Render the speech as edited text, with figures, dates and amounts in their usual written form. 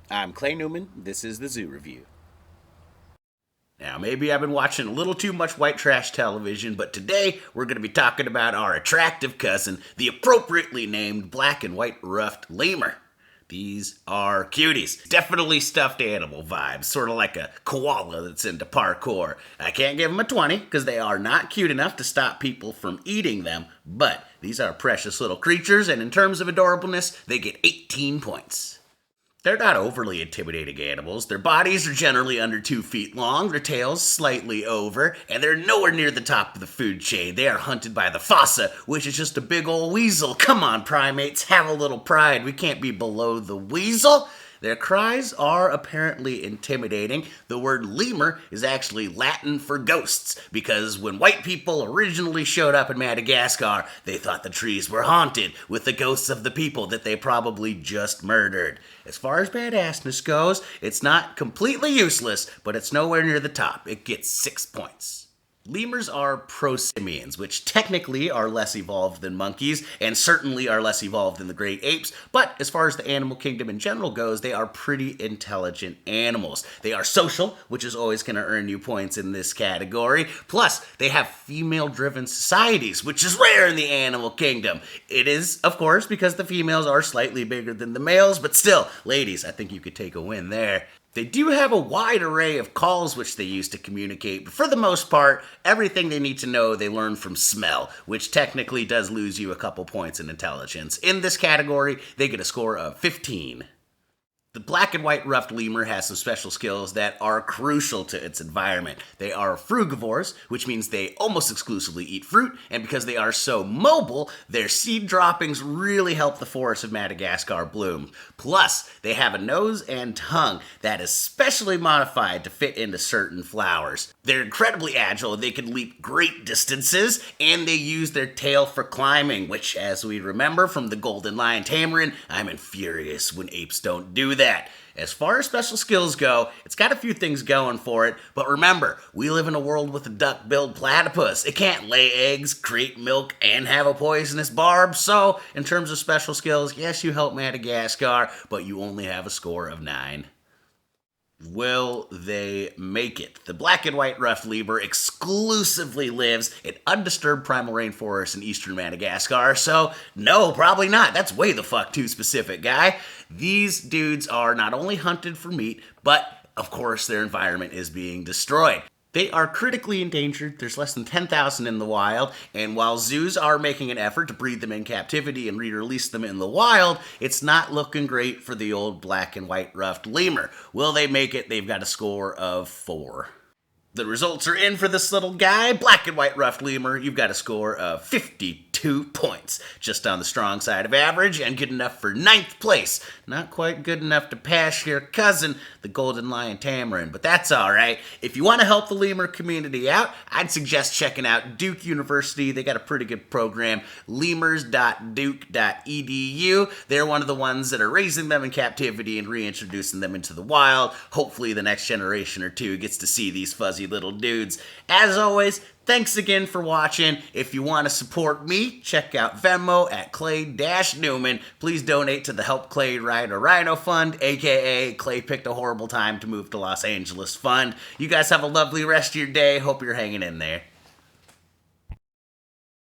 I'm Clay Newman. This is the Zoo Review. Now, maybe I've been watching a little too much white trash television, but today we're going to be talking about our attractive cousin, the appropriately named black and white ruffed lemur. These are cuties. Definitely stuffed animal vibes, sort of like a koala that's into parkour. I can't give them a 20 because they are not cute enough to stop people from eating them, but these are precious little creatures, and in terms of adorableness, they get 18 points. They're not overly intimidating animals. Their bodies are generally under 2 feet long, their tails slightly over, and they're nowhere near the top of the food chain. They are hunted by the fossa, which is just a big old weasel. Come on, primates, have a little pride. We can't be below the weasel. Their cries are apparently intimidating. The word lemur is actually Latin for ghosts, because when white people originally showed up in Madagascar, they thought the trees were haunted with the ghosts of the people that they probably just murdered. As far as badassness goes, it's not completely useless, but it's nowhere near the top. It gets 6 points. Lemurs are prosimians, which technically are less evolved than monkeys, and certainly are less evolved than the great apes, but as far as the animal kingdom in general goes, they are pretty intelligent animals. They are social, which is always going to earn you points in this category, plus they have female-driven societies, which is rare in the animal kingdom. It is, of course, because the females are slightly bigger than the males, but still, ladies, I think you could take a win there. They do have a wide array of calls which they use to communicate, but for the most part, everything they need to know they learn from smell, which technically does lose you a couple points in intelligence. In this category, they get a score of 15. The black and white ruffed lemur has some special skills that are crucial to its environment. They are frugivores, which means they almost exclusively eat fruit, and because they are so mobile, their seed droppings really help the forests of Madagascar bloom. Plus, they have a nose and tongue that is specially modified to fit into certain flowers. They're incredibly agile, they can leap great distances, and they use their tail for climbing, which, as we remember from the Golden Lion Tamarin, I'm infurious when apes don't do that. As far as special skills go, it's got a few things going for it, but remember, we live in a world with a duck-billed platypus. It can't lay eggs, create milk, and have a poisonous barb, so in terms of special skills, yes, you help Madagascar, but you only have a score of 9. Will they make it? The black and white ruffed lemur exclusively lives in undisturbed primal rainforests in eastern Madagascar, so no, probably not. That's way the fuck too specific, guy. These dudes are not only hunted for meat, but of course their environment is being destroyed. They are critically endangered. There's less than 10,000 in the wild, and while zoos are making an effort to breed them in captivity and re-release them in the wild, it's not looking great for the old black and white ruffed lemur. Will they make it? They've got a score of 4. The results are in for this little guy. Black and white ruffed lemur, you've got a score of 52 points. Just on the strong side of average and good enough for 9th place. Not quite good enough to pass your cousin, the Golden Lion Tamarin, but that's alright. If you want to help the lemur community out, I'd suggest checking out Duke University. They got a pretty good program, lemurs.duke.edu. They're one of the ones that are raising them in captivity and reintroducing them into the wild. Hopefully the next generation or two gets to see these fuzzy little dudes. As always, thanks again for watching. If you want to support me, check out Venmo at Clay-Newman. Please donate to the Help Clay Ride a Rhino Fund, aka Clay Picked a Horrible Time to Move to Los Angeles Fund. You guys have a lovely rest of your day. Hope you're hanging in there.